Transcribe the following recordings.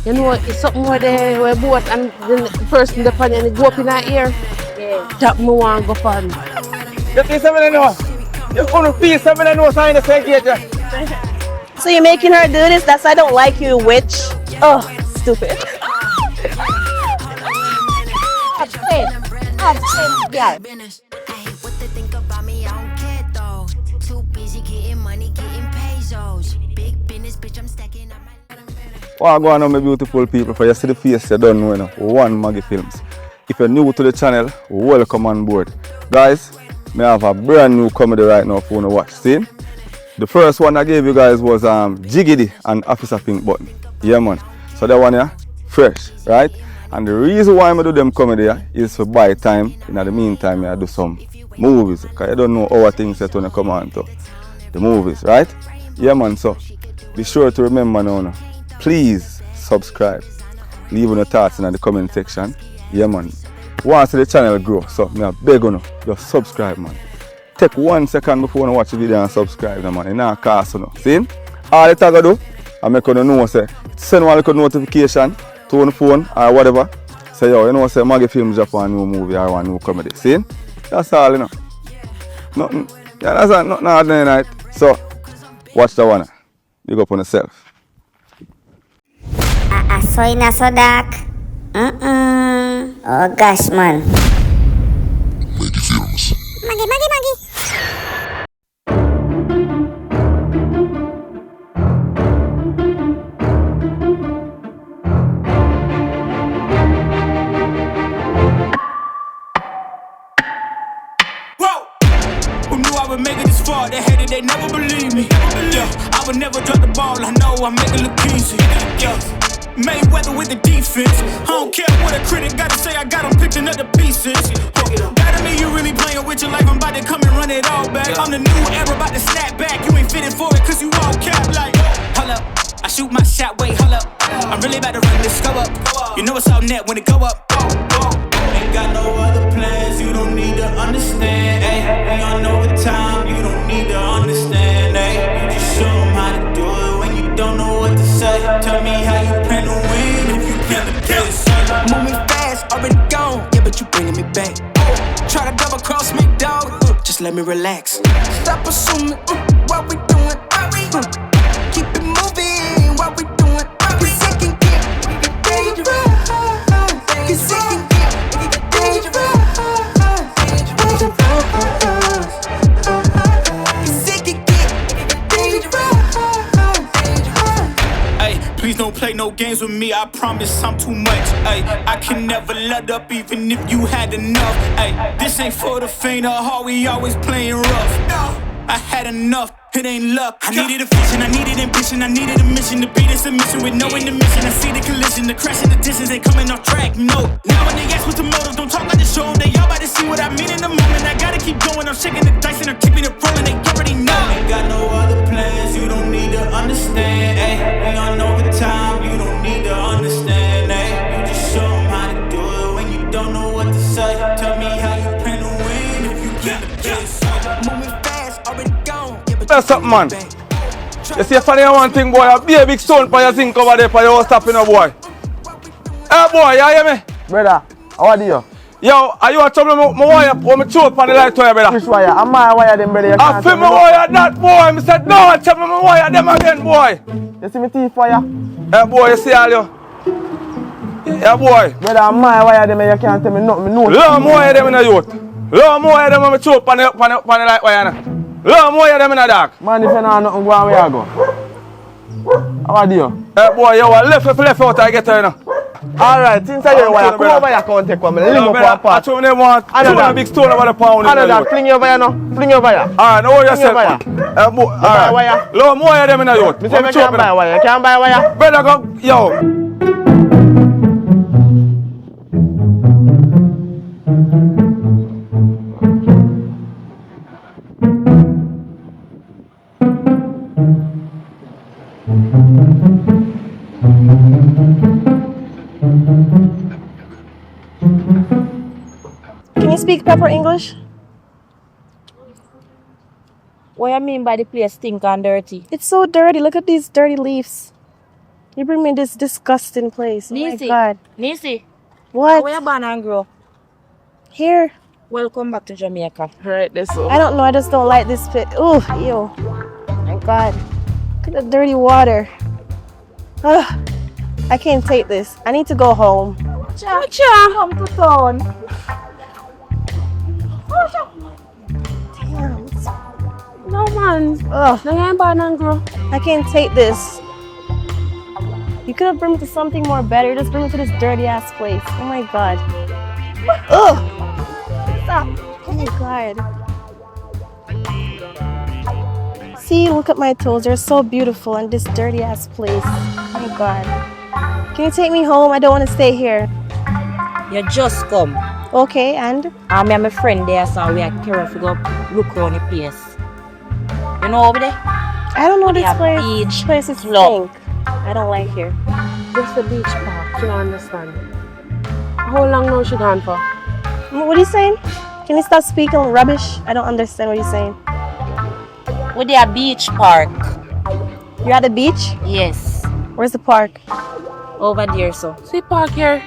You know, it's something where they were both and the person the pan and it go up in our ear. Yeah. That me want go pan. You feel something know? You gonna feel something know sign the segate. So you're making her do this? That's why I don't like you, witch. Oh, stupid. Yeah. What I go on my beautiful people, for you see the face you don't know, One Maggy Films. If you're new to the channel, welcome on board. Guys, I have a brand new comedy right now for you to watch. See? The first one I gave you guys was Jiggity and Officer Pink Button. Yeah man. So that one here, fresh, right? And the reason why I do them comedy is for buy time. In the meantime, I do some movies. Because I don't know how things are going to come on to the movies, right? Yeah man, so be sure to remember now. Please subscribe. Leave your thoughts in the comment section. Yeah man. Once the channel grow, so I beg you, just subscribe man. Take 1 second before you watch the video and subscribe man. It's not cost you. See? All you have to do, I make you know say send one little notification to your phone or whatever. Say yo, you know say Maggy Films drop a new movie or one new comedy. See? That's all you know. Nothing. Yeah, that's nothing ordinary night. So watch the one. Big up on yourself. So in a so dark. Oh gosh, man. Maggy Films. Maggy. Whoa! Who knew I would make it this far? They hated, they never believe me. Yeah, I would never drop the ball. I know I make it look easy. Yeah. Mayweather with the defense. I don't care what a critic gotta say, I got them picking up the pieces. That mean you really playing with your life, I'm about to come and run it all back. I'm the new era, about to snap back. You ain't fitting for it, cause you all cap like. Hold up, I shoot my shot, wait, hold up. I'm really about to run this go up. You know it's all net when it go up. Ain't got no other plans, you don't need to understand. Ay, we on overtime, you don't need to understand. Ay, you just show them how to do it when you don't know what to say. Tell me how you plan to win if you can't kiss. Moving fast, already gone, yeah, but you bringing me back. Try to double cross me, dog. Just let me relax. Stop assuming what we doing. Keep it moving, what we doing. Cause it can get dangerous. Cause it can get dangerous. Cause it can get dangerous. Ay, please don't play no games with me. I promise I'm too much. Ay, I can never let up even if you had enough. Ay, this ain't for the faint of heart. We always playing rough. I had enough. It ain't luck. I needed a vision, I needed ambition, I needed a mission to be this submission with no intermission. I see the collision, the crash in the distance, they coming off track. No. Now when they ask what's the motive, don't talk like the show. They all about to see what I mean in the moment. I gotta keep going. I'm shaking the dice and I'm keeping it rolling. They already know. Ain't got no other plans. You don't need to understand. Ay, we on overtime. You don't need to understand. Ay, you just show them how to do it when you don't know what to say. Tell me how you plan to win if you can't kiss. Moving fast, already gone. That's something, man. You see, funny one thing, boy. A big stone for your zinc over there for your stopping, boy. Hey, boy, you hear me? Brother, how are you? Yo, are you a trouble? My wire, when me choke on the light to you, brother. Which wire? I'm my wire, them, brother. I feel my wire that, boy. I said, no, tell me my wire them again, boy. You see me teeth wire? Hey, boy, you see all you? Yeah, boy. Brother, I'm my wire, them, you can't tell me nothing. No. Long more of them in the youth. Long more of them when me choke on the light wire. Long more of them in the dark. Man, if you know nothing, go on where you go. How are you? Hey, boy, you are left out, I get her now. Alright, since I hear wire, come over here, come take one. Leave me for a part. I told them want a big stone about a pound. Another, fling you over here now. Fling you over here. Alright, know yourself. Buy wire. Long more of them in the youth. Me say me can't buy wire. You can't buy wire? Brother, go, yo. Can you speak proper English? What do you mean by the place stink and dirty? It's so dirty. Look at these dirty leaves. You bring me this disgusting place. Oh my Nisi. God. Nisi. What? Where you born and grow? Here. Welcome back to Jamaica. Right, this I don't know. I just don't like this pit. Ooh, ew. My God. Look at the dirty water. Ugh. I can't take this. I need to go home. Come to town. Damn. No, man. Ugh. No, you ain't born and grow. I can't take this. You could have brought me to something more better. Just bring me to this dirty ass place. Oh my God. Ugh. Stop. Oh my God. See, look at my toes. They're so beautiful in this dirty ass place. Oh my God. Can you take me home? I don't want to stay here. You just come. Okay, and? Me and my friend there, so we are careful to go look around the place. You know over there? I don't know this Yeah, place. beach This place is club. stink. I don't like here. Just the beach park, you understand. How long now she gone for? What are you saying? Can you stop speaking rubbish? I don't understand what you're saying. With the beach park. You're at the beach? Yes. Where's the park? Over there, so. See park here.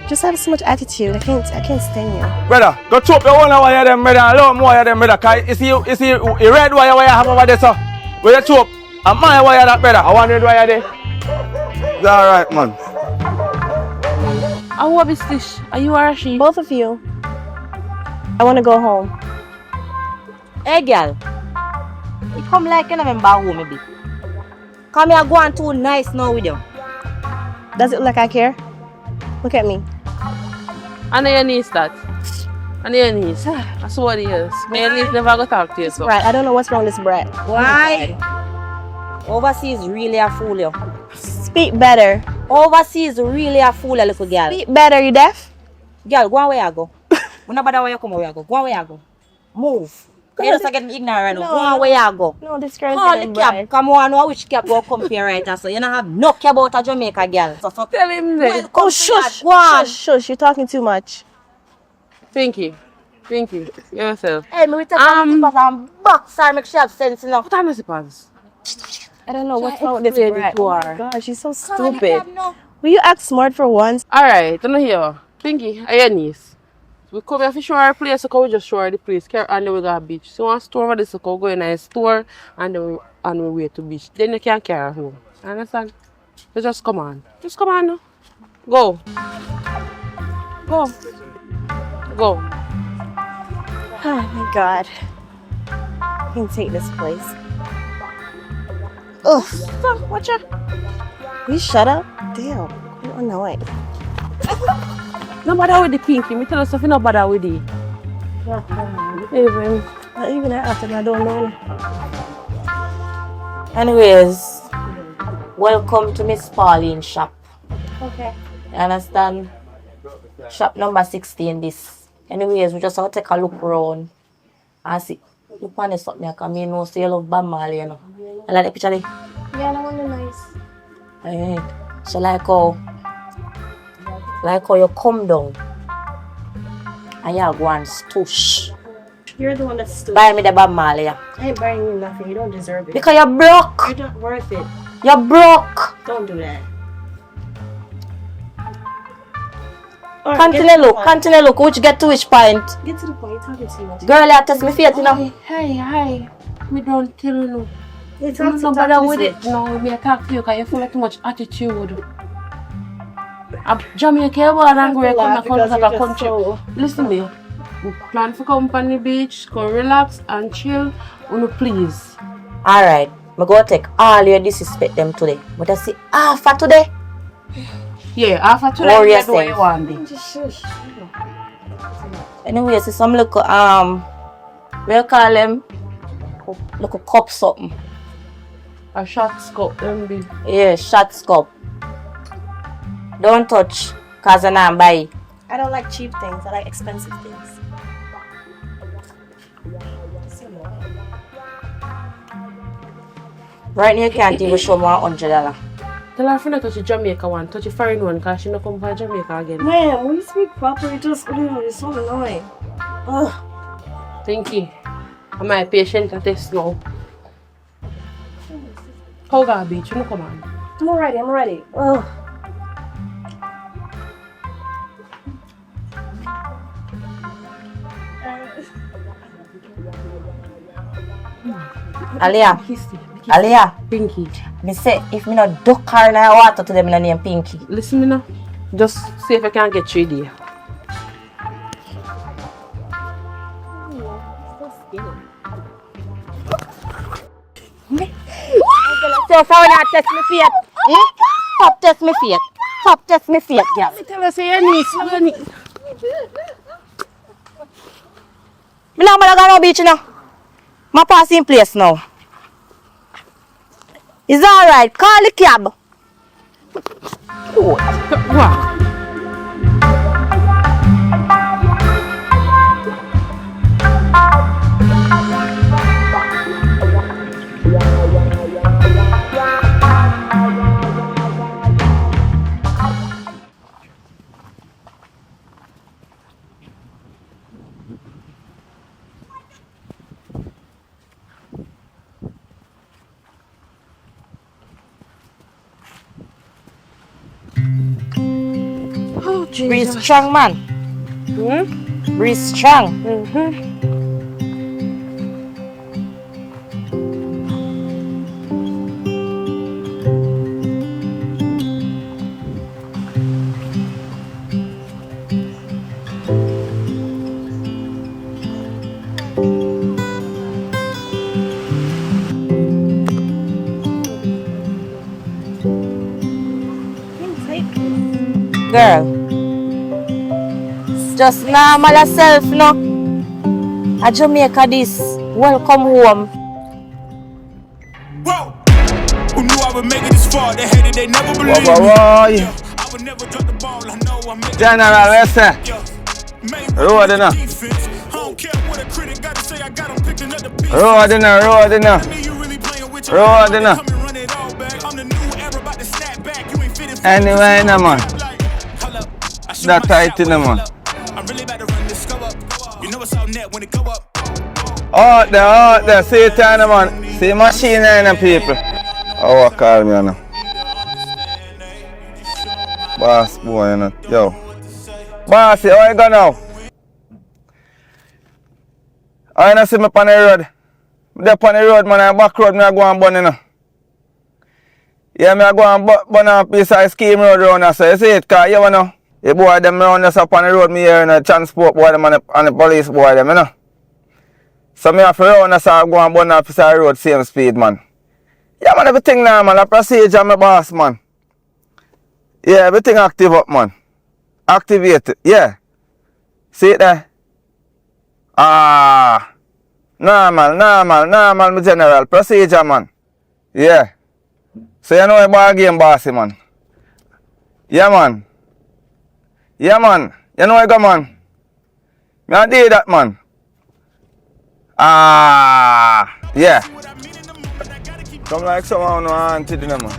Just have so much attitude. I can't stand you. Brother, go chop your one wire them, brother, and a lot more of them, brother. Cause you see, a red wire you have over there, so. Where you chop, and my wire that, brother. I want red wire there. It's alright, man. I want this dish. Are you or she? Both of you. I want to go home. Hey, girl. You come like you never been home, maybe. Come here, go on too nice now with you. Does it look like I care? Look at me. I know your niece that. I know your niece. That's what it is. My niece never go talk to you, so. Brat, I don't know what's wrong with this brat. Why? Overseas really a fool, you. Speak better. Overseas really a fool, a little girl. Speak better. You deaf? Girl, go on where you go. We not bother where you come where you go. Go on where you go. Move. You just getting ignorant. No. Go on where you go. No, this girl's Call getting the cab. bright. Come on, know which cab go come here right now. So you don't have no cab out of Jamaica, girl. So Tell him that. Oh, shush. Go on. Shush, shush. You're talking too much. Pinky. Yourself. Hey, me we take some box. Sorry, make sure you have sense enough. What time is it pass? I don't know what's wrong with this explain it brat. to Oh my her. God, she's so Call the stupid. cab now. Will you act smart for once? Alright, I know here. Pinky, are your niece? We come here to show her a place, so we just show her the place. And then we go to the beach. So we want to store over this, so we go in a store and then we wait to beach. Then you can carry her home. Understand? So just come on. Just come on now. Go. Go. Go. Oh my God. I can't take this place. Ugh. So, watch out. Will you shut up? Damn. You're annoying. No bother with the Pinky. Me tell you something, no bother with it. Even. Not even that often. I don't know. Anyways, welcome to Miss Pauline's shop. Okay. You understand? Shop number 16 this. Anyways, we just have to take a look around and see. Look on this something like I mean, no say you love Bam Marley, you know. I like the picture there. Yeah, that one is nice. Alright. So like how you come down and you go and stoosh. You're the one that's stupid. Buy me the Bam Marley. Yeah. I ain't buying you nothing. You don't deserve it. Because you're broke. You're not worth it. You're broke. Don't do that. Continue look. Which get to which point? Get to the point. You're talking too much. Girl, you test me faith, you know. Hey. Me don't tell you. You're No talking bother with it. No, me talk to you because you full of too much attitude. Jamaica, you born and grow, come to the country. Listen to me. We plan for come on the beach, go relax and chill. Please. Alright, I'm going to take all your disrespect them today. But I see for today. Yeah, after today, Worry you do what you yourself. want. Be. Just shush. Anyway, see some look we call them look a cup something. A shot scope, them be. Yeah, shot cup. Don't touch, cause I not buy. I don't like cheap things. I like expensive things. Right now you can't even show me $100. Tell her friend to touch the Jamaica one, touch the foreign one, because she not come for Jamaica again. Man, when you speak properly, just it's so annoying. Ugh. Pinky, I'm my patient at this now. How go beach? You know come on. I'm ready. Oh. Alia, Pinky. me say if me not duck her in her water to them, me name Pinky. Listen me now. Just see if I can get 3D. So far when I test me feet. Stop test me feet. Stop test me feet, girl. Tell us your niece. Me not gonna go beach now. My passing place now. It's alright. Call the cab. What? Oh, Breathe Jesus. strong, man. Breathe strong. Girl, it's just normal yourself, no? A Jamaica this. Welcome home. Whoa! Who knew I would make it this far? They hated, they never believed me. Whoa. Yeah, I would never drop the ball. I know I'm making General, listen. Road in defense. I don't care what a critic got to say. I got them picking up the beat. Road in Anyway, no man. That tight in the man. I'm really about to run this go up. You know it's all net when it go up. Out there, see it in the man. See machine in the people. Oh, what call me now? Boss boy, you know. Yo. Bossy, how you go now? I don't see me on the road. I'm up on the road, man. I'm back road, I go and burn, you know. Yeah, I go and burn a piece of scheme road around there, so you see it, cause you know. The boy them around us up on the road, me here, you know, transport boy them and the police boy them, you know. So me have to round us and go and burn a piece of road same speed, man. Yeah, man, everything now, man. The procedure, my boss, man. Yeah, everything active up, man. Activate it, yeah. See it there? Normal, my general. Procedure, man. Yeah. So you know a ball game, bossy, man. Yeah, man. You know I go, man. Me I do that, man. Yeah. Come like someone who auntie dinner, man.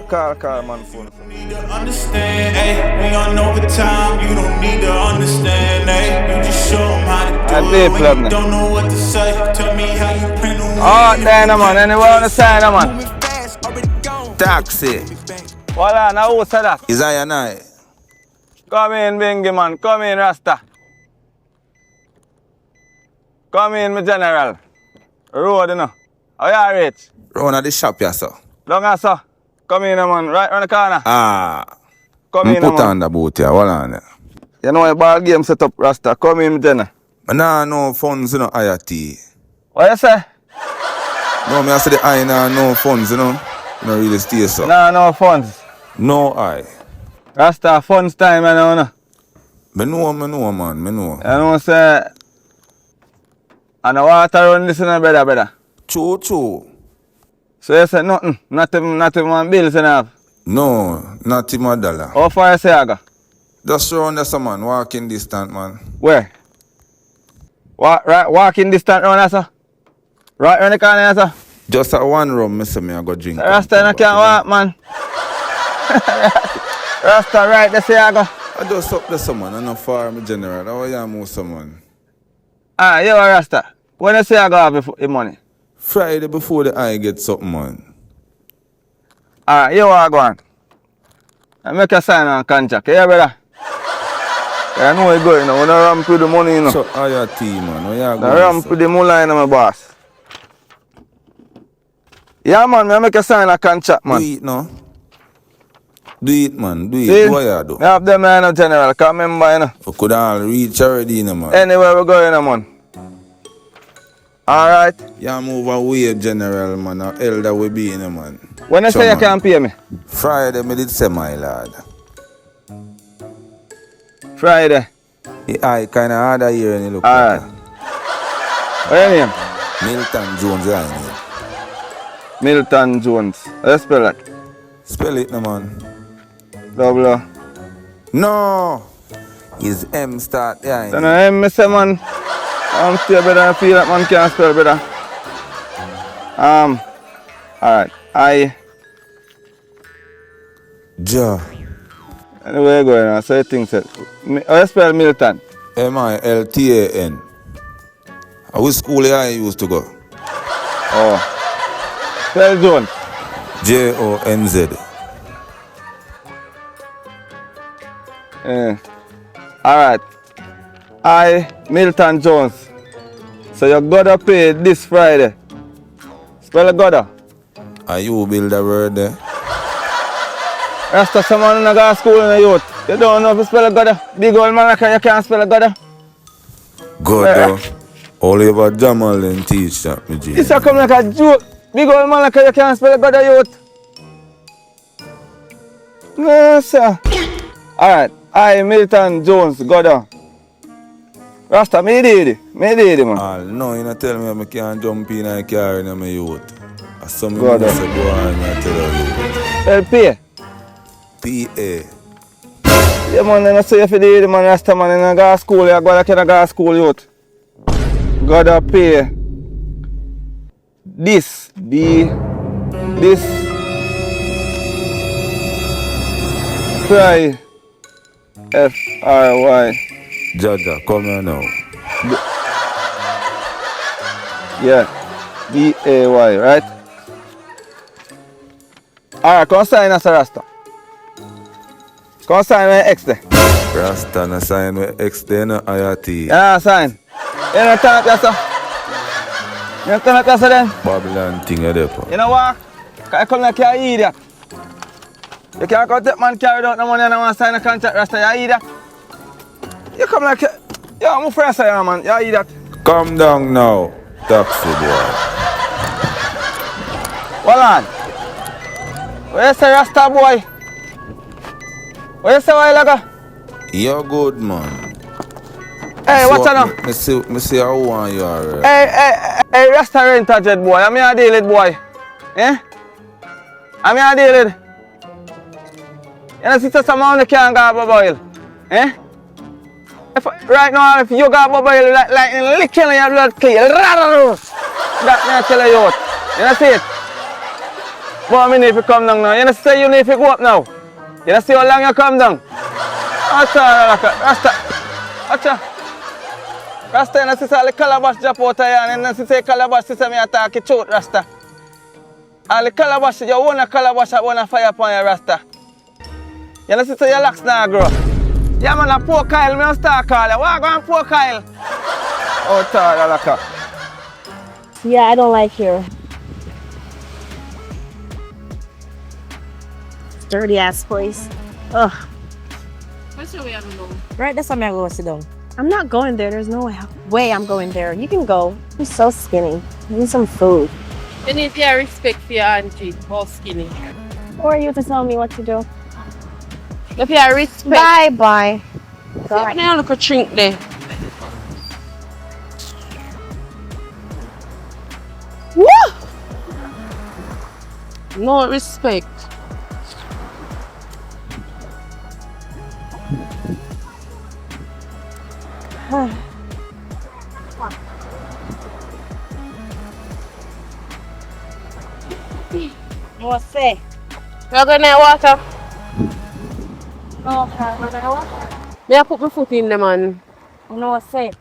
Call, man, phone. Need to understand, ayy. We on overtime, you don't need to understand, ayy. You just show them how to do it when you don't know what to say. Tell me how you plan on oh, there, man. Anywhere on the side, man. Taxi. Voila, now who said that? Is I and I? Come in, Bingy, man. Come in, Rasta. Come in, my general. Road, you know. How you rich? Round at the shop, yeah, sir. Long as, sir. Come in, man. Right around the corner. Come in, put man. on the boat, yeah. Hold on, yeah. You know a ball game set up, Rasta. Come in, general. Nah, no funds, you know, IRT. What you say? No, me I say the I nah, no funds, you know. You know, really stay, so. Nah, no funds. No I. Rasta, funds time, you know. Me know, man. Me know. You know, say, and the water run this, brother. True. So you say nothing? Not even one bill, you know? No, not even a dollar. How far you say I go? Just around there, man. Walking distance, man. Where? Walking distance round there, sir? Right around the corner, sir? Just at one room, I go drink. Rasta, you can't walk, man. Rasta, right, there, say I go. I just up there, man. I'm not far, my general. How are you, most someone? You are Rasta. When you say I go have the money? Friday before the eye gets up, man. Alright, you want to go on? I make a sign on contract, yeah, brother? I know where you going now. We don't ramp with the money, you know. So, how your team, man? Where you No going, ramp sir? with the mullah, you know, my boss. Yeah, man, I make a sign on contract, man. Do it, no? Do it, man. Do it. See? Do what you do. I have them, you know, general. Can't remember, you know. We could all reach already, you know, man. Anywhere we go, you know, man. Alright. You move away, general, man. How elder we be, you know, man. When you So, say you man, can't pay me? Friday, me did say, my lad. Friday. I kind of hard here and you look Alright. like What your name? Milton Jones, I name. Milton Jones. How you spell that? Spell it, no, man. Double O. No! His M start there. So now, me say, man, I'm still better and feel that man can't spell better. Alright. Ja. Anyway, you go now. So you think that. How you spell Milton? Miltan. Which school I used to go? Oh. Spell Jones. Jonz. Alright. Milton Jones. So you gotta pay this Friday. Spell gotta. Are you build a word there? Rasta someone in a school in the youth. You don't know if you spell gotta. Big old man like you can't spell gotta. God, Oliver Jamal and teach that, me G. This a come like a joke. Big old man like you can't spell gotta, youth. No, sir. Alright. Milton Jones, gotta. Rasta, me did it, man. No, you not tell me I can't jump in a car in my youth. As some Go people on. say go on and tell you. LP. P.A. Yeah, man, I say if you did it, man, Rasta, man, in a gas school, you go like in a gas school, youth. Gotta pay this Fry F-R-Y. Jaja, come here now. Yeah. B-A-Y, right? Alright, come sign us a Rasta. Come sign my X there. Rasta na sign with X there no IRT. Yeah, sign. You know turn up yourself. You turn up yourself then. Babylon thing there. You know what? Cause I come like you're an idiot. You can't go take man carry out the money and I want to sign a contract, Rasta, you're an idiot. You come like you're my friend, say, man, you're an idiot. Come down now, taxi boy. Hold on. What you say, Rasta boy? What you say, while ago? You're good, man. Hey, So, what's up now? Me see how one you are. Hey, restaurant jet boy. I'm here deal with boy. Eh? I'm here deal with. You know, sister, someone can't go up a boil. Eh? Right now, if you go up a boil like licking your blood clear, that me I tell you out. You know, see it? But I need to come down now. You know, say you need to go up now. You know, see how long you come down. Rasta, you know, sister, the calabash drop out of here, and then sister, calabash, sister, me attack it out, Rasta. And the calabash, you want a calabash, I want a fire upon your Rasta. You know, sister, your locks now grow. Yeah, man, a poor Kyle, me don't start call you. Why go on poor Kyle? Oh, tired, Alaka. Yeah, I don't like here. Dirty ass place. Ugh. What's your way I don't know? Right, that's why I'm going to sit down. I'm not going there. There's no way I'm going there. You can go. I'm so skinny. I need some food. You need to have respect for your auntie, how skinny. Who are you to tell me what to do? If you have respect. Bye. God. Now look at drink there. Woo! No respect. What's say? You going to water? No, what? May I put my foot in the man? No, say.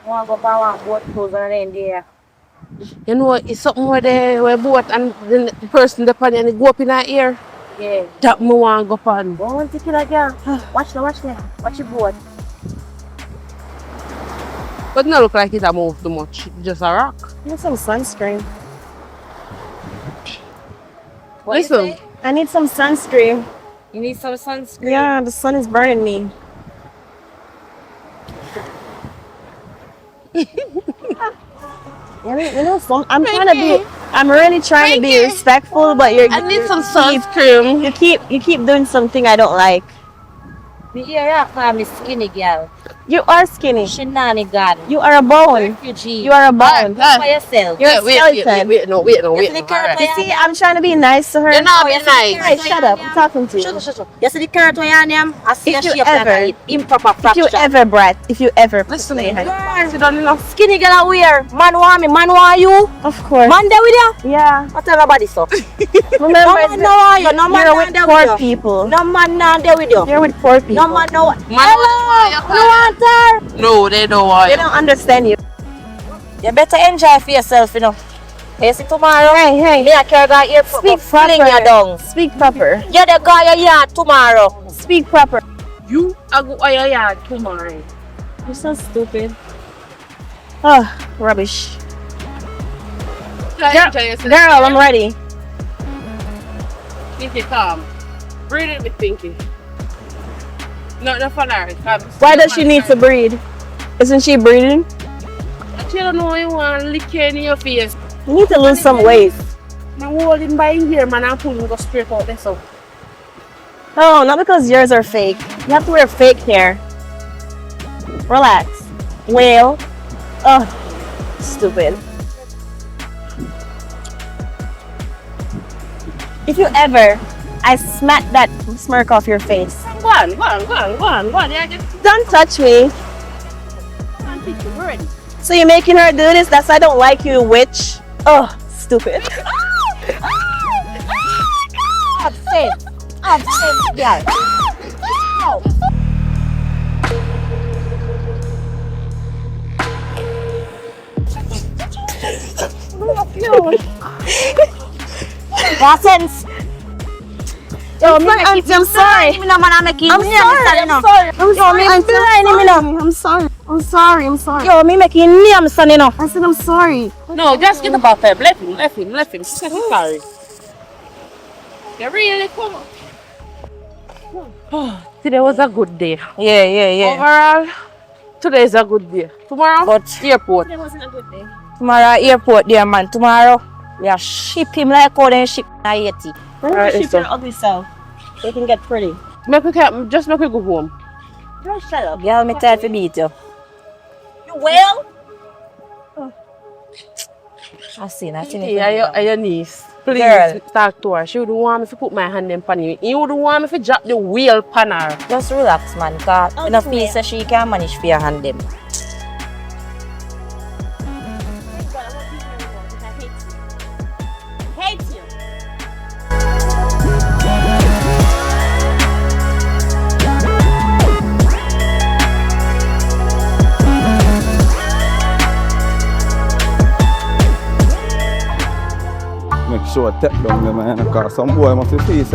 I want to go buy one boat clothes and then there. You know, it's something where they were boat and the person depend and they go up in our ear. Yeah. That me want go on. Go on, take it again. Watch now. Watch your board. But not look like it a move too much. It's just a rock. I need some sunscreen. What Listen. you say? I need some sunscreen. You need some sunscreen. Yeah, the sun is burning me. You know, I'm trying to be. I'm really trying to be respectful, but I need some sunscreen. you keep doing something I don't like. Me hear you call me skinny girl. You are skinny. Shenanigan. You are a bone. Refugee. You are a bone. For yourself. You're a skeleton. Wait, no. Alright. You see, I'm trying to be nice to her. You're not being nice. Hey, shut up. I'm talking to you. Shut up. You see the carrot where you am? I see a If you shape like ever- it. Improper If fraction. you ever, Brett, if you ever Listen, play her. sit down enough. Skinny girl are wear. Man want me. Man want you. Of course. Man there with you. Yeah. What tell nobody so? Remember, No man no want you. No man you're not with there poor with you. people. No man not there with you. You're with poor people. No man no. Man, Hello. No want her. No, they don't want They you. don't understand you. You better enjoy for yourself, you know. You see tomorrow. Hey, Me a carry guy here for Speak fling you proper. down. Speak proper. You're the guy you yard tomorrow. Speak proper. You are go to your yard tomorrow. You're so stupid. Oh, rubbish. Girl, I'm ready. Pinky, calm. Breathe it with Pinky. No fun her. Why does she need to breed? Isn't she breeding? She don't know you want to lick you in your face. You need to lose some weight. I'm holding by here, man, and pulling go straight out there, so. Oh, not because yours are fake. You have to wear fake hair. Relax. Whale. Oh, stupid. If you ever, I smack that smirk off your face. Go on. Yeah, just Don't touch me. ready. So you're making her do this? That's why I don't like you, witch. Oh, stupid. Upset. Upset, girl. Nonsense. Yo, me, I'm sorry. I'm sorry. I'm sorry. Yo, me making name son enough. I said I'm sorry. No, just get about him. Left him. She said he's sorry. You really come on. Today was a good day. Yeah. Overall, today is a good day. Tomorrow, But airport. It wasn't a good day. tomorrow airport there, man. Tomorrow we are ship him like how they ship Haiti. Let me Alright, ship so. your ugly self. So you can get pretty. Just make me go home. Girl, shut up. Girl, me tired to beat you. You will? I seen Yeah, your niece. Please Girl. talk to her. She wouldn't want me to put my hand in pan you. You wouldn't want me to drop the wheel pan her. Just relax, man. Cause Oh, you know, yeah. feel say she can manage for your hand them. Hate you. Make sure I tap down them, man, because some boy must be face.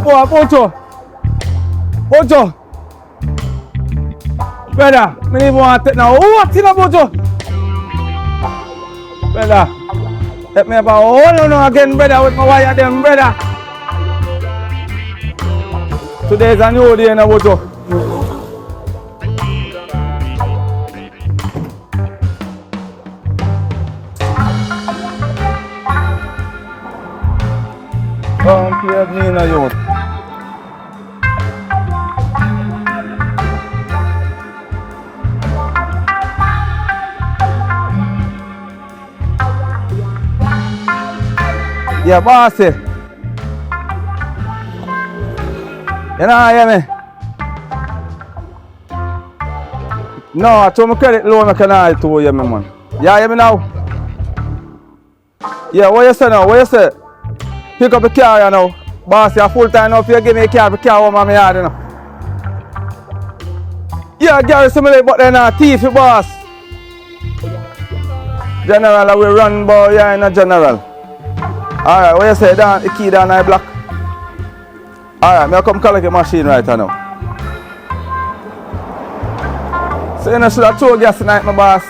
Boy, Bojo! Brother, me even want to take now. What in a Bojo? Brother, help me about hold on again, brother, with my wire them, brother. Today is a new day in a Bojo. Don't hear me in a youth. Yeah, bossy. You know, hear me? No, I told my credit loan I can't to you, man. Yeah, hear me now? Yeah, what you say now? What you say? Pick up the car, you know. Boss, you're full time now. If you give me a car, the car home on my yard, you know. Yeah, Gary, somebody but they're not thief, boss. General, we run, boy, yeah, in a general. Alright, what you say, down, the key down the block? Alright, I'll come collect your machine right now. So you know, should have throw gas tonight, my boss.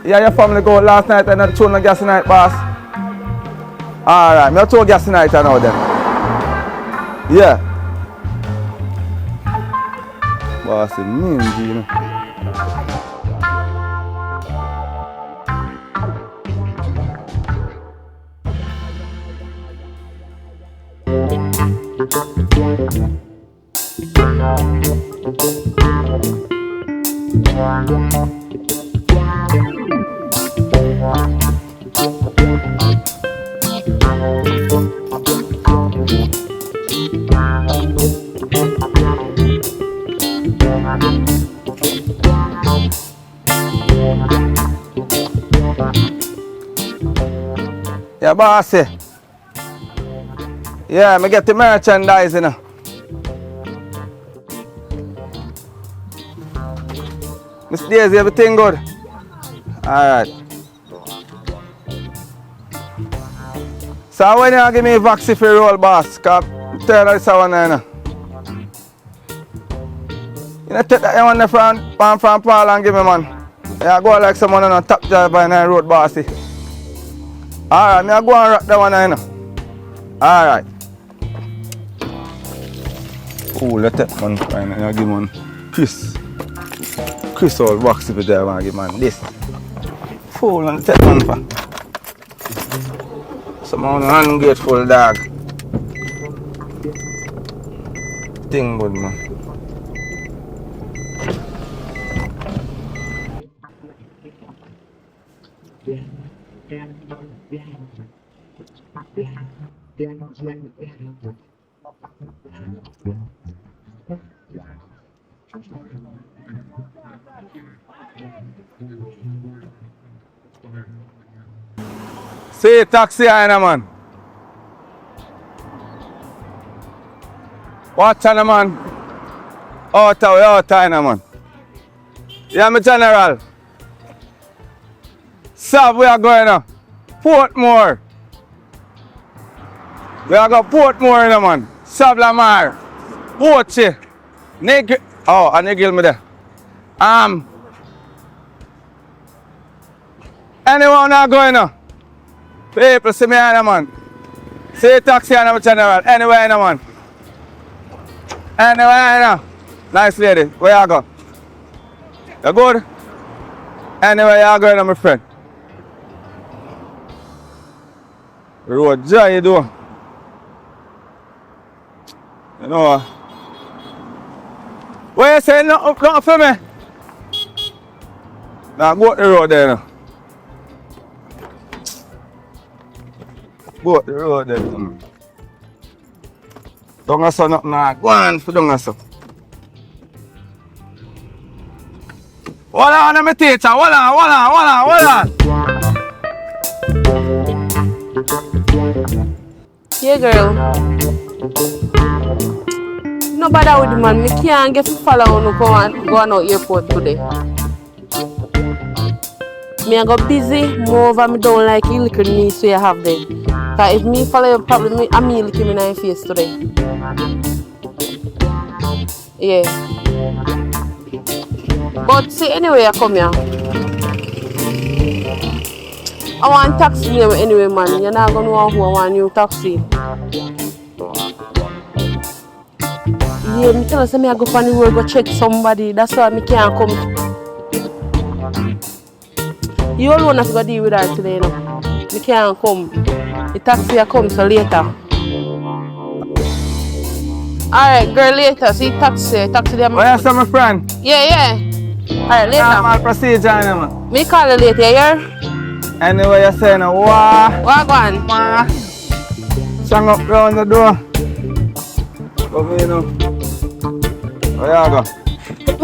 Yeah, your family go last night and not throw no gas tonight, boss. Alright, I'll throw gas tonight now then. Yeah. Boss, it's mean, you know. Yeah, boss. Yeah, I get the merchandise, you know. Miss Daisy, everything good? Alright. So when you give me a vaccine for roll, boss, because tell her this one, you know. You know, take that one from Paul and give me, man. Yeah, go like someone on a top driver in the road, bossy. Alright, I go and rock that one, you know. Alright. Oh, let that one fine. I give one Chris all box if there, I give man this. Fool and that one for. Someone ungrateful dog. Thing good, man. See taxi here, man. Watch on, man. Out here, man. Yeah, my general. Sab, we are going now. Portmore. We are going Portmore, man. Sab Lamar. Poche. Nigga. Oh, a nigga me there. Anyone not going now? People see me here, man. See taxi here, my general. Anywhere, man. Anywhere now. Nice lady. Where you go? You good? Anywhere you going, my friend. Road joy you do. You know what? What you say? Nothing for me? Now go up the road there now. Go up the road there. Don't say nothing now. Go on for don't say. Hold on, my teacher. Hold on. Yeah, girl. No bother with the man. Me can't get to follow on go on out airport today. Me I go busy. Moreover, me don't like you little niece so you have there. Cause if me follow you, probably I'm looking in your face today. Yeah. But see, anyway, I come here. I want taxi anyway, man. You're not gonna know who I want new taxi. Yeah, me tell us I go on the road go check somebody. That's why I can't come. You alone have to go deal with her today, you know. I can't come. The taxi will come so later. Alright, girl, later. See taxi them. Oh, yes, my friend. Yeah. Alright, later. Normal procedure, man. Me call you later, yeah? Anyway, you say no. What go on? Strong up round the door. Come here now. Where you go?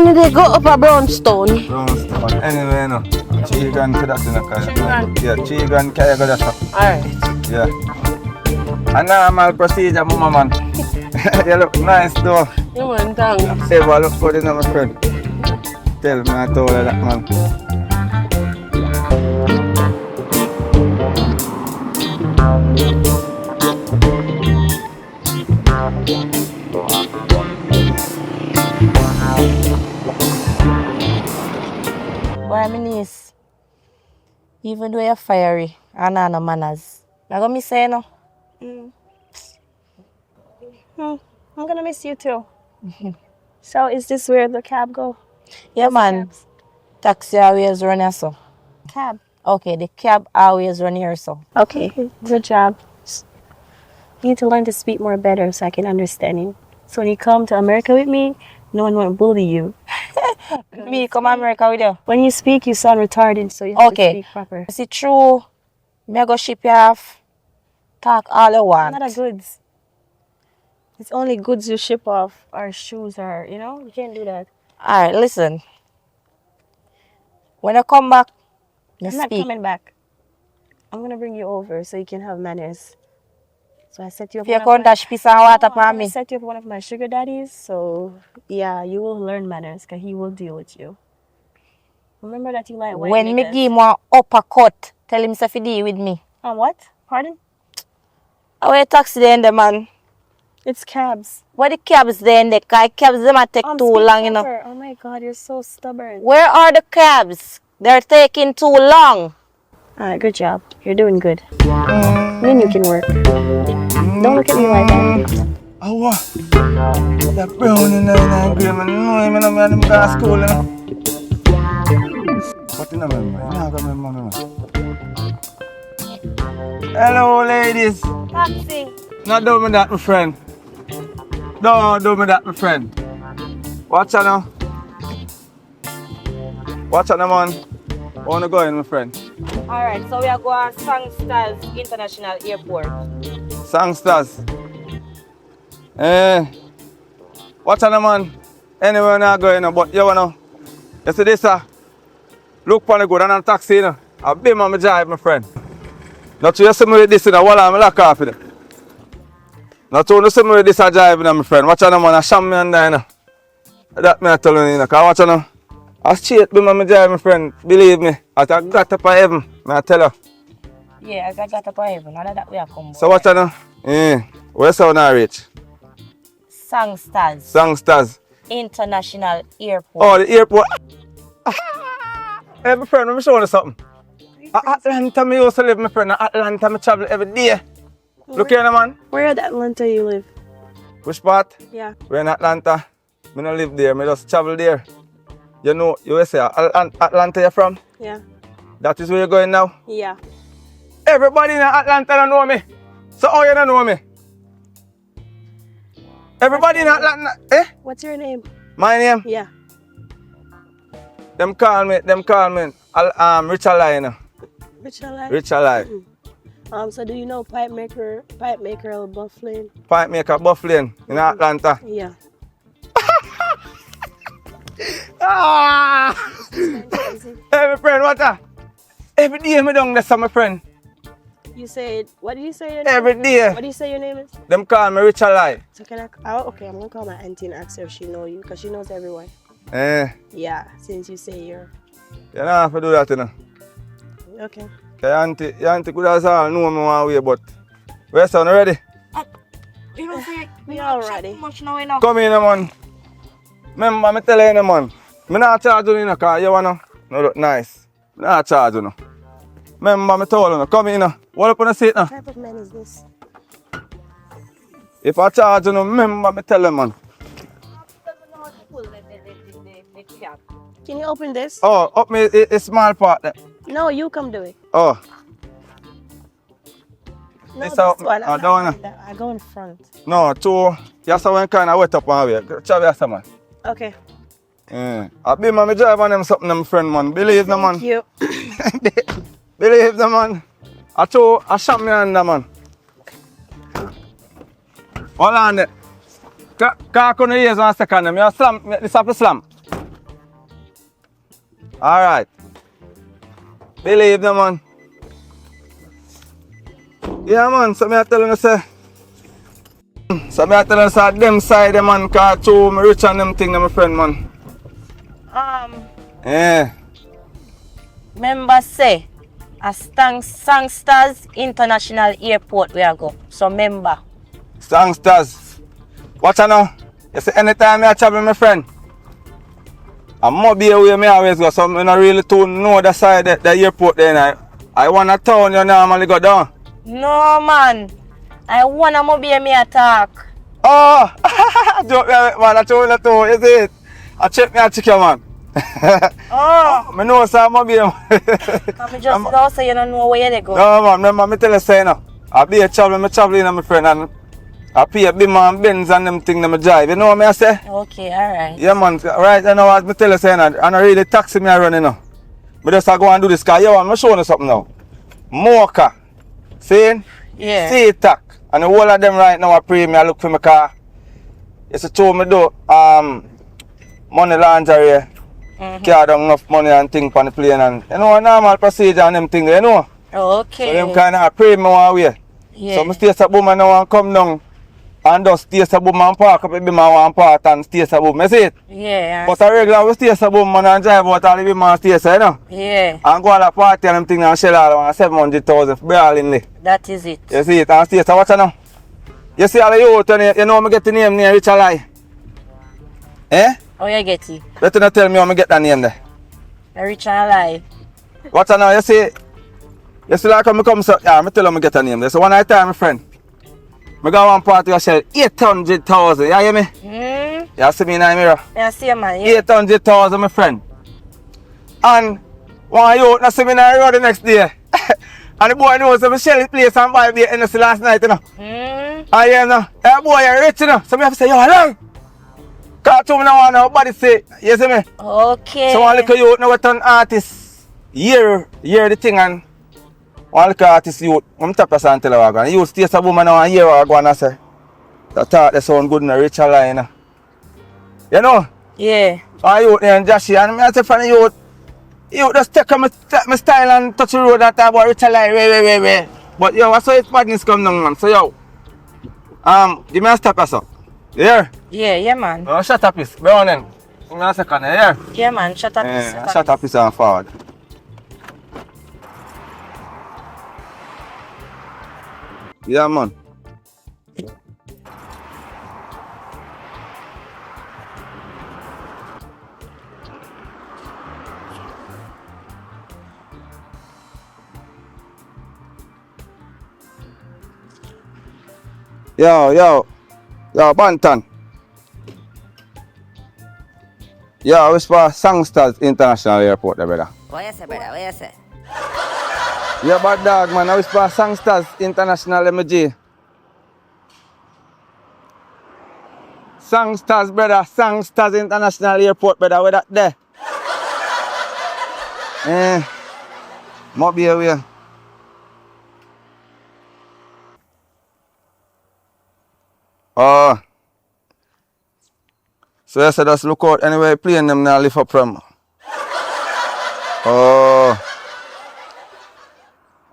Me they go up a brownstone. Brownstone. Anyway, no. 3 grand for that in the car. 3 grand? Yeah, 3 grand carry go that. Alright. Yeah. A normal procedure, mama man. You look nice though. You want thanks. Hey, well, look good, my friend. Tell me I told her that, man. Boy, my niece, even though you're fiery and no manners, I gonna miss say no. I'm gonna miss you too. So is this where the cab go? Yeah, man. Taxi always run here, so. Cab. Okay, the cab always run here, so. Okay, good job. You need to learn to speak more better so I can understand you. So when you come to America with me, no one won't bully you. Me come America with you. When you speak, you sound retarded, so you have to speak proper. Is it true? Me go ship you off. Talk all you want. Not a goods. It's only goods you ship off, or shoes, or, you know? You can't do that. Alright, listen. When I come back, you I'm not speak. coming back. I'm gonna bring you over so you can have manners. So I set you up. If you can't touch piece of water for me. I set you up with one of my sugar daddies. So yeah, you will learn manners because he will deal with you. Remember that you like white When me niggas. give him an uppercut, tell him to deal with me. What? Pardon? I wear taxi there, the man. It's cabs. Where the cabs there? The cabs them take too long, you know. Oh my God, you're so stubborn. Where are the cabs? They're taking too long. Alright, good job. You're doing good. Then you can work. Don't look at me like that. Oh, what? That brown in the green, man. No, I'm not going to school, you know. What you remember? You not gonna remember. Hello, ladies. Taxi. Not do me that, my friend. Don't do me that, my friend. Watch out now. Watch out now, man. I want to go in, my friend. Alright, so we are going to Songsters International Airport. Songsters. Watch out now, man. Anywhere not going, but you know. You see this, look for the good and a taxi, you know. I've been on my drive, my friend. Not you see me with this, you know, while I'm locked off, you know. Not you see me with this drive, you know, my friend. Watch out now, man. I sham me on there, you know. That me I tell you, you know. Because watch out now. I straight be on my drive, my friend. Believe me. I got up to heaven, I tell you. Yeah, I got up to heaven. Now that we are come. So watch out now. Where's the now reach? Songsters. Songsters. International Airport. Oh, the airport. Hey, my friend, let me show you something. Atlanta, me used to live, my friend. Atlanta, I travel every day. Look here, man. Where at Atlanta you live? Which part? Yeah. We're in Atlanta. I don't live there. I just travel there. You know, you say Atlanta you're from? Yeah. That is where you're going now? Yeah. Everybody in Atlanta don't know me. So how you don't know me? Everybody in Atlanta, What's your name? My name? Yeah. Them call me Richard Lie, you know. Richard Lie? Richard Lie. So do you know Pipe Maker Bufflin? Pipe Maker Bufflin in Atlanta. Yeah. Hey, my friend, what that? Every day I'm down there, my friend. You said, what did you say your name? Every day. What do you say your name is? Them call me Richard Lie. So can okay, I'm gonna call my auntie and ask her if she know you, because she knows everyone. Yeah, since you say you're... You don't have to do that, you know. Okay. Your auntie could have all know me one way, but... Where's son, ready? We all ready. Come in, man. Remember, I tell you, man. I'm not charging you, because you wanna look nice. I'm not charging you. Remember, I told you, come in. What up on the seat now? What type of man is this? If I charge you, remember, I tell you, man. Can you open this? Oh, up me a small part there. No, you come do it. Oh. No, It's this out. one. I don't wanna. I go in front. No, two. You saw one kind of wet up on way. Travel, man. Okay. I be my drive on them something, my friend, man. Believe me, man. Thank you. Believe me, man. I shot me on that, man. Hold on there. Can't come here 1 second. I slam. This have to slam. Alright. Believe me, man. Yeah, man. So I tell you, say. So I tell you, say, them side, man. Because two, me rich on them thing, my friend, man. Yeah. Remember say, a Songsters International Airport we are go. So remember. Songsters. Watch out now. You see, anytime I travel with my friend, I'm more be away me always go, so I don't really to know the side the airport there. I want a town you normally go down. No man. I wanna mobile me attack. Oh, joke man, I told you too, is it? I check me a chicken man. Oh. I know some mobile. Come just now say you don't know where they go. No man, remember me tell you say now. I be a traveling, I traveling with my friend and I pay a big man Benz and them thing them drive. You know what I say? Okay, alright. Yeah man, right I know what I tell you say now. And I really taxi me I run you know. But just I go and do this car. Yo, I'm showing you something now. Mocha. See? Yeah. See tack. And the whole of them right now I pray me I look for my car. It's a told me do money laundry. Car down enough money and thing on the plane and you know a normal procedure and them thing you know. Okay. So them kinda pray me one way. Yeah. So I stay a boom and now and come down and just stay a boom and park up in my one part and stay a boom. You see it? Yeah. But a regular we stay a boom man and drive out all the big man stay you know. Yeah. And go on a party and them thing and shell all around 700,000 for brawling. That is it. You see it and stay so watch now. You see all the youth and you know me get the name near Richard Lie. Eh? Oh you get it. Better not tell me how me get that name there. Rich and alive. Watch now, you see like when I come so yeah, I tell you me get a name there. So one night time my friend. I go one party I sell 800,000, you hear me? You see me in the mirror? Yeah, see man. Yeah. 800,000 my friend. And one youth not see me in the road the next day. And the boy knows that I sell the place and buy the NSC last night, you know. And you know, that boy you're rich, you know. So I have to say, yo, hello. Cause to me now nobody say, you see me? Okay. So one little youth now turn artist. Year the thing and one little artist youth. I'm tap us and tell her what you stay a woman now and hear what I say. That thought they sound good in a richer line, you know. You know? Yeah. So I youth there and Joshy and I say from the youth just take my style and touch the road and talk about richer line, way. But yo, I saw his badness come down man. So yo, give me a step or so. Yeah? Yeah, man. Oh, shut up this. Be on then. Give me a second, yeah? Yeah, man. Shut up. Shut up this and forward. Yeah, man. Yo, Bantan. Yo, whisper Songsters International Airport there, brother. What you say, brother? What you say? Yeah, bad dog, man. I whisper Songsters International MG. Songsters, brother. Songsters International Airport, brother. Where that there? Might be away. Oh. So you said just look out anyway, plane them now lift up from. Oh.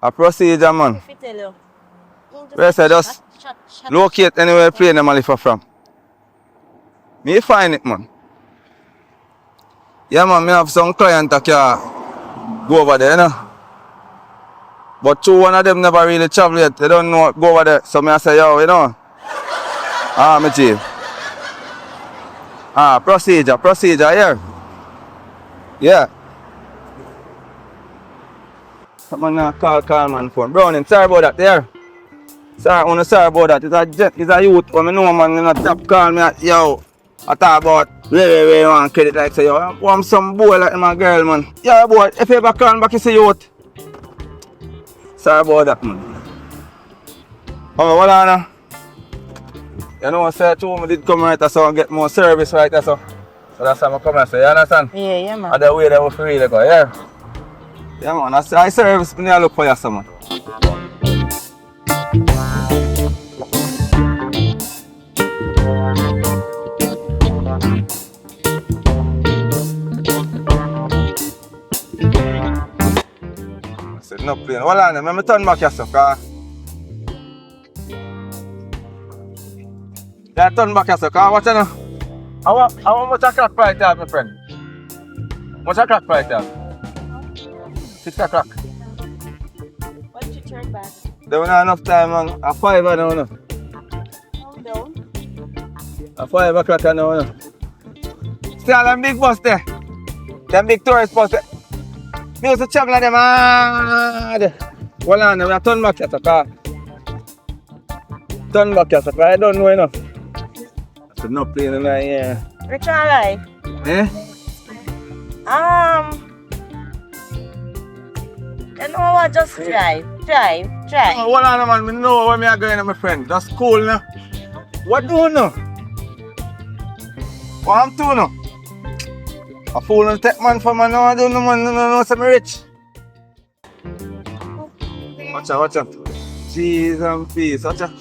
A procedure, man. Where you said just locate anywhere plane them lift up from. Me find it, man. Yeah, man, me have some client that can go over there, you know. But two one of them never really travel yet. They don't know go over there. So me I say, yo, you know. My G. Procedure here. Yeah. Someone now call man phone. Browning, sorry about that there. Sorry about that. It's a youth when I know man in a top call me yo. I talk about way want credit like say yo. I want some boy like my girl man. Yeah boy, if you ever call back you say youth. Sorry about that man. Oh, what on now? You know, say two me did come right so I get more service right so. So that's how I come and say, you understand? Yeah, man. And the way they will really go, yeah? Yeah, man, I service me, I look for you, so, man. I said, no plane. Hold on, let me turn back yourself, cause yeah, turn back yourself, cause watch you know. I want much a clock right there, my friend. What's o'clock right now? 6 o'clock. Why did you turn back? There was not enough time, man. At 5 now, no. Calm down. At 5 o'clock now, no. Still them big bus there. Them big tourist bus there. Me used to travel on them hard. Well on, we are turn back here, car. Turn back here, car. I don't know enough. I said no plane in here. Richard Lie. Eh? You know what? Just drive. Oh, hold on, man. I know where I'm going, my friend. That's cool, now. What do you know? What I'm doing now? A fool and tech man for man. No, I don't know, man. No, I'm rich. Watch out. Jeez and peace. Watch out.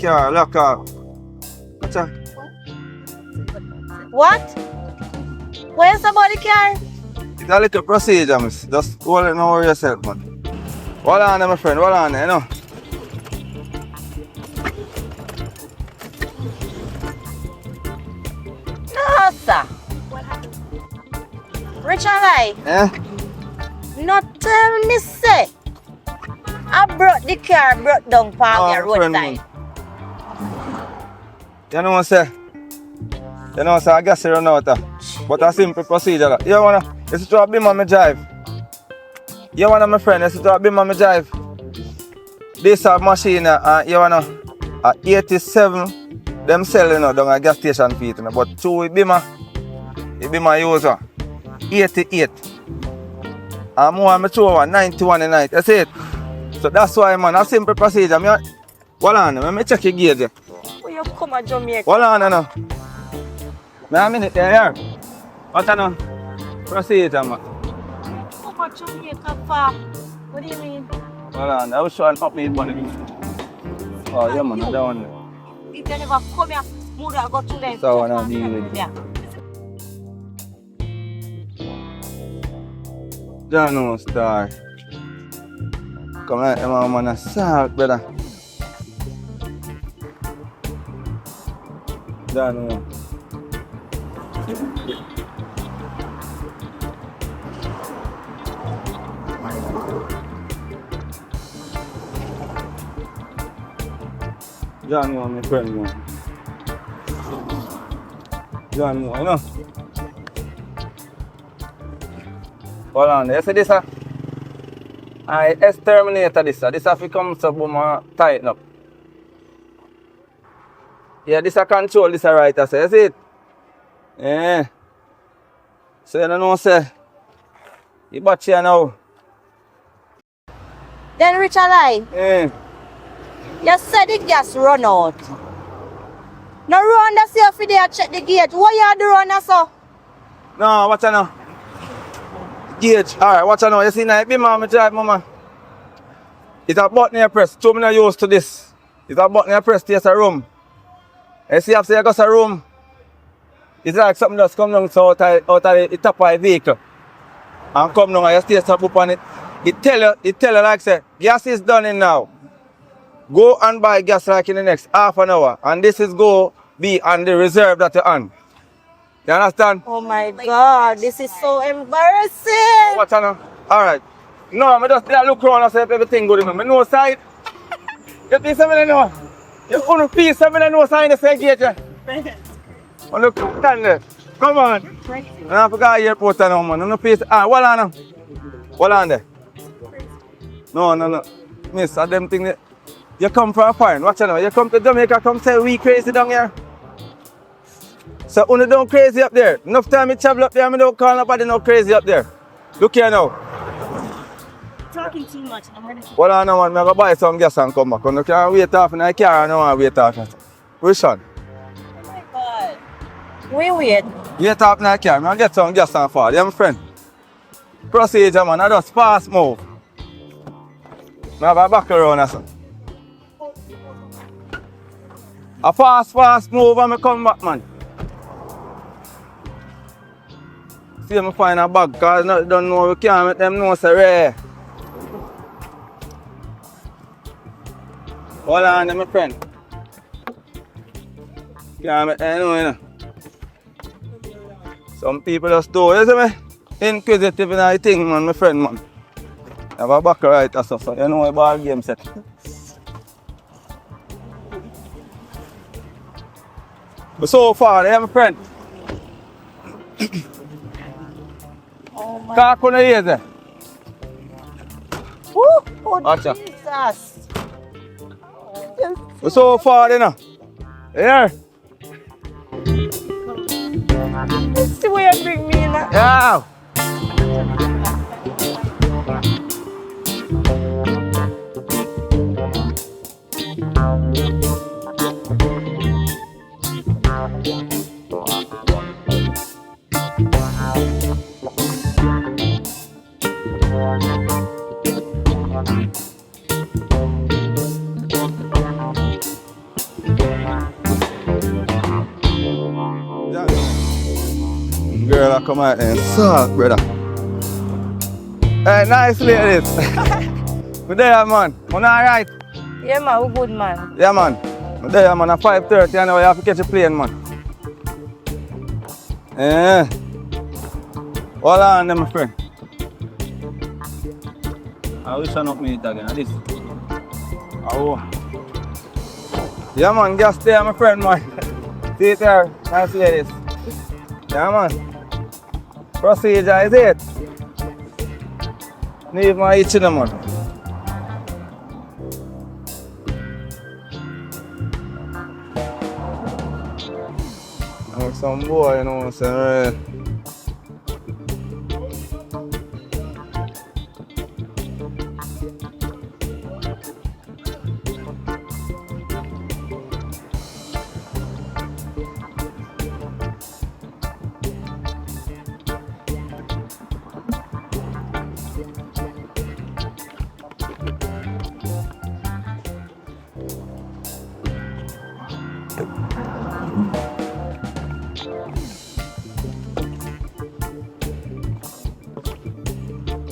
Car, lock up. Watch out. What? Where's the body car? It's a little procedure, miss. Just hold it over yourself, man. Hold on, my friend. Hold on, you know. No, sir. Richard Lie. Eh? Not tell me say. I brought the car broke down from your roadside. You know what I'm saying? I guess you run out of. But a simple procedure. You wanna, it's to a beam on my drive. You wanna, my friend, it's to a beam on my drive. This machine, you wanna, 87, them selling down a gas station feet. But two beamer user, 88. And more, I'm sure 91 and 90. That's it. So that's why, man, a simple procedure. Hold on, let me check your gauge. When you come to Jamaica. Hold on, no. A minute there. What's that? Procedure, man. Come to Jamaica for? What do you mean? Hold on, I was showing up me one of these. Oh, yeah, man, that one. If you never come here, would I go to them? So, I'm dealing with it. Yeah. Don't know, star. Come like them, man, a salt, brother. Don't know. John, my friend, man. John, you know. Hold on, you see this? I exterminated this. This have to come to tighten up. Yeah, this I control this right, I say. You see it? Yeah. So you don't know, say. You batch here now. Then Richard Lie. Yeah. You said the gas run out. Now run the safe for there check the gauge. What you do run so? No, watch out now. Gauge. Alright, watch out now. You see now, be mama drive, mama. It's a button you press. Two minutes used to this. It's a button you press to a room. You see after you got a room. It's like something that's come down so out of the top of the vehicle. And come down and you stay stop up on it. It tell you like say, gas is done in now. Go and buy gas like in the next half an hour. And this is go be on the reserve that you're on. You understand? Oh my God, this is so embarrassing. Watch out now. Alright. No, I just look around and say if everything good. I know side. You think something know? You want to feel something know sign the same gate. Oh, look, stand there. Come on. I forgot airport now, man. No piece. Hold on now. Hold on there. No. Miss, I them thing that you come from a foreign. Watch out now. You come to Jamaica, come say we crazy down here. So when you don't crazy up there. Enough time you travel up there, I don't call nobody no crazy up there. Look here now. Talking too much. I'm ready. Hold on now, man. I'm going to buy some gas and come back. You can't wait off in the car. I don't want to wait off. Which one? Oh my God. We wait. Wait off in the car. I'm going to get some gas and fall. You my friend? Procedure, man. I just fast move. I have a back around or something. A fast move and I come back, man. See me find a bag because I don't know we can't make them know so rare. Hold on, my friend. Can't make them know, you know. Some people just do, you see me? Inquisitive in a thing, man, my friend, man. Have a back right or so you know a ball game set. But so far, my friend. Oh my Car couldn't hear there. Woo! Oh, Watch out. Jesus! But so far, you know. Here. See where you bring me in. Yeah. Girl, I come out and suck, brother. Hey, nice ladies. Good day, man. You alright? Yeah, man, we good, man. Yeah, man. Good day, man. At 5:30, I know you have to catch a plane, man. Yeah. Hold on, then, my friend. I wish I not meet again. This. Oh. Yeah, man. Gas there, my friend, man. See it there. Nice ladies. Yeah, man. Procedure is it. Leave my itching them, man. I'm some boy, you know what I'm saying?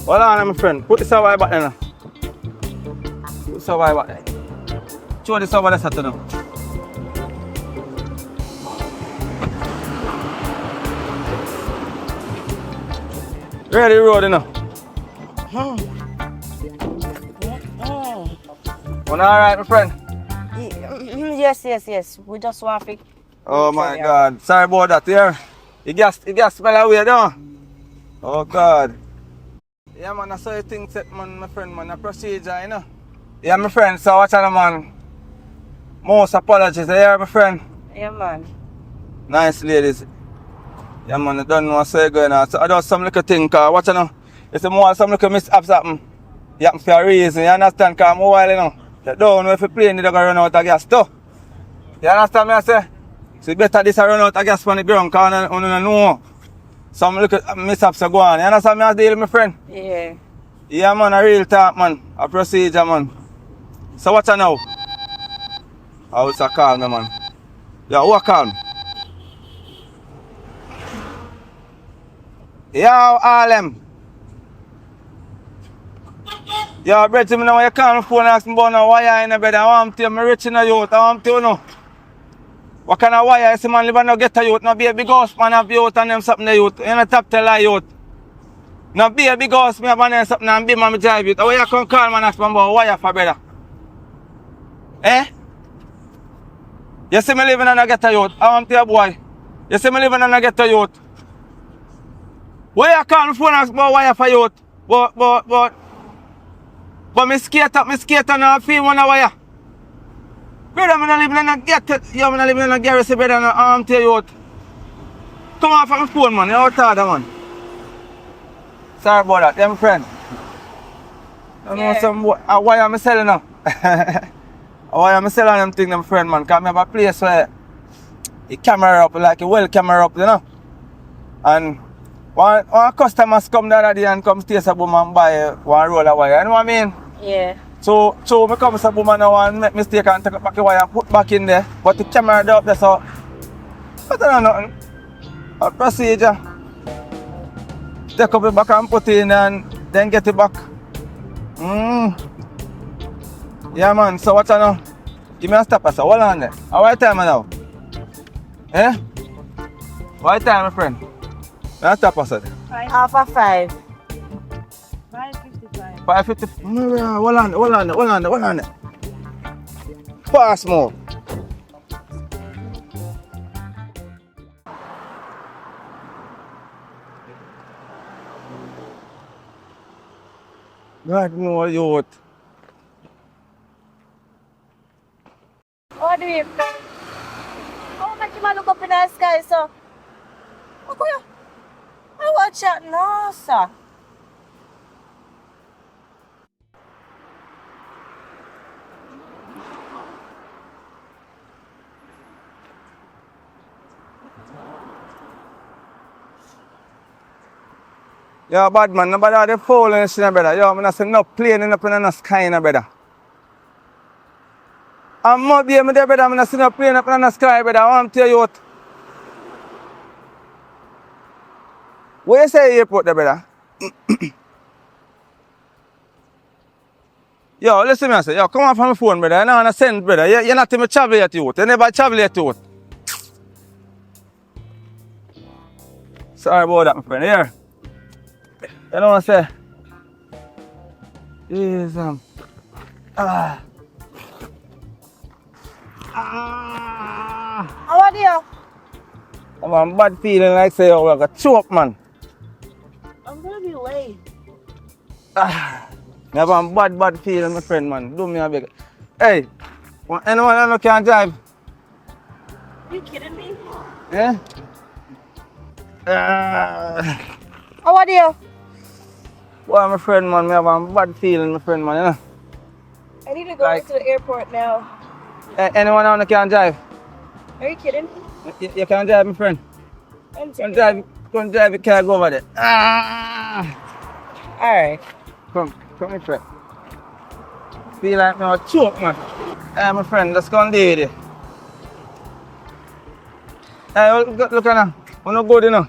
Hold on, my friend. Put this away back there now. Put this away back there. Show this over there, Saturday now. Ready road, you know. One alright, my friend? Yes. We just want to... Oh my God. Sorry about that, yeah. You gas smell away, don't you? Oh God. Yeah, man, that's how you think, man, my friend, man, a procedure, you know. Yeah, my friend, so watch out, man. Most apologies, yeah, my friend. Yeah, man. Nice ladies. Yeah, man, I don't know what's going on. So I do some little thing, cause watch out, you see more some little mishaps happen. You happen for a reason, you understand, cause I'm a while, you know. You don't know if you plane, you're going to run out of gas, too. You understand me, I say? So it's better this run out of gas on the ground, cause I don't know. Some little mishaps are going on. You understand me, I deal, my friend? Yeah. Yeah, man, a real talk, man. A procedure, man. So what's now? How it's a call me, man? Yeah, who a call me? Yo, Harlem. Yo, Brett, me know you call my phone and ask me about no wire in the bed. I want to me rich in the youth. I want to you know. What kind of wire is man live and no get a youth? No be a big house, man, have youth and them something the youth. You know, top tell a youth. No be a big house, me have and them something and be man me drive youth. How you come call man ask me about wire for brother? Eh? You see me living and I get a youth. I want to a boy. You see me living and I get a youth. Why you call me phone and ask about wire for youth? But me skate and I feel one wire. Brother, I'm not living in a ghetto. I'm not living in a garage, brother, and I'm to you. Come off my phone, man. You're out man. Sorry about that. You're my friend. I know some why am I selling now? Why am I selling them things, my friend, man? Because I have a place where you camera up, like a well camera up, you know. And one customers come the other day and come stay some woman buy one roll of wire. You know what I mean? Yeah. So I come to some woman now and make mistake and take back the wire and put back in there. But the camera up there, so I don't know nothing. A procedure. Take up it back and put it in and then get it back. Yeah, man, so what now? Give me a stop, so hold on there. What time now? Eh? What time, my friend? That's top of it. Half a 5. 5.55. 550. Hold on. Pass more. God, no, youth. What do you think? Oh, my God, look up in the sky, so. Look where. I watch out now, sir. Yo, bad man, nobody have the phone and shit, brother. Yo, I'm not saying no plane up in the sky, brother. I'm not there, brother. I'm not seeing no plane up in the sky, brother. I want to tell you what. Where you say airport there, brother? Yo, listen to me, I say. Yo, come on from the phone, brother. You know, I send, brother. You're not even travel yet, youth. You never travel yet, youth. Sorry about that, my friend. Here. You know what I say? Yes, How are you? I'm a bad feeling like say, oh, like a choke, man. I'm gonna be late. I have a bad feeling, my friend, man. Do me a big. Hey, anyone else can drive? Are you kidding me? Yeah? How are you? Well, my friend, man, I have a bad feeling, my friend, man, you know? I need to go to the airport now. Anyone else can drive? Are you kidding? You can drive, my friend. Come drive the car, go over there. Alright. Come, my friend. Feel like me a choke, man. Hey, my friend, let's go and do it. Hey, look at now. I'm not good, you know.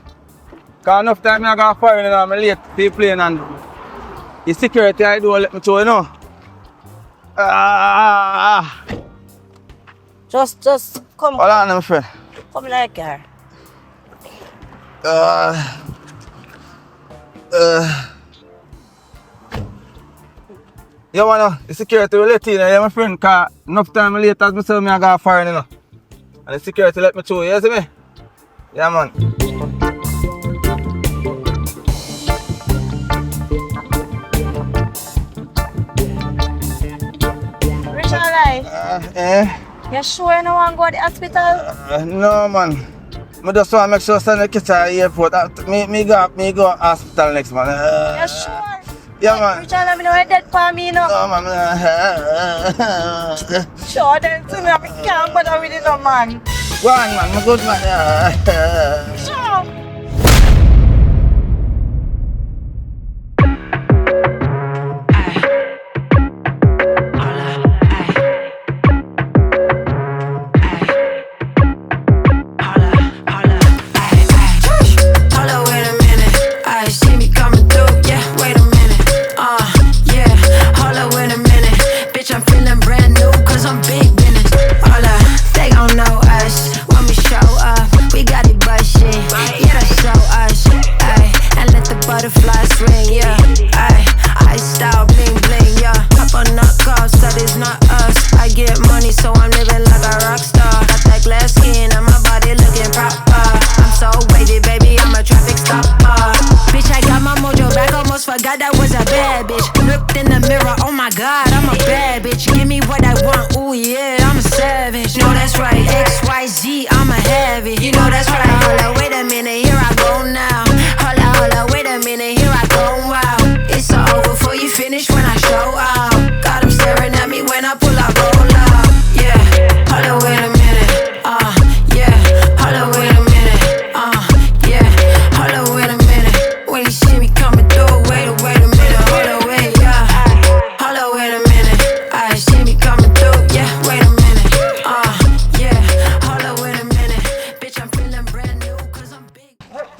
Because enough time I got fire, you know, I'm late to the plane and the security I do let me through, you know. Just come. Hold on, my friend. Come in the car. Yo, man, the security will let you in, yeah, my friend, because enough time I late as me say I got fire, you know. And the security let me through, you see me? Yeah, man. You sure you don't want to go to the hospital? No, man. I just want to make sure I send the kids to the airport. Me go hospital next, man. You sure? Yeah, man. Richard, let me know you're dead for me, you know. No, man. Sure, then to me, I can't bother with it, no, man. Go on, man. I'm good, man. Sure.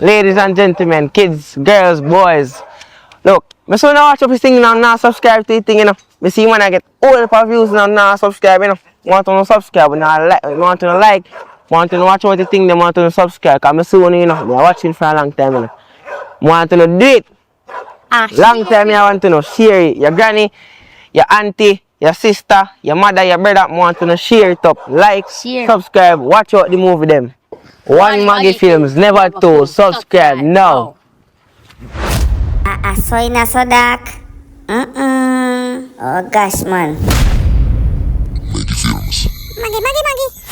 Ladies and gentlemen, kids, girls, boys. Look, I so now watch up this thing now, now subscribe to the thing, you know. I see when I get all the views now, now subscribe, you know. Want to subscribe, now like, want to like, Want to watch what you think, they want to subscribe. Because I see you know, they're watching for a long time. You know. Want to do it. Long time I want to know. Share it. Your granny, your auntie, your sister, your mother, your brother want to know. Share it up. Like, subscribe, watch out the movie them. One Maggy Films, never two. Subscribe now. Soy na so dark. Oh gosh, man. Maggy Films. Maggy.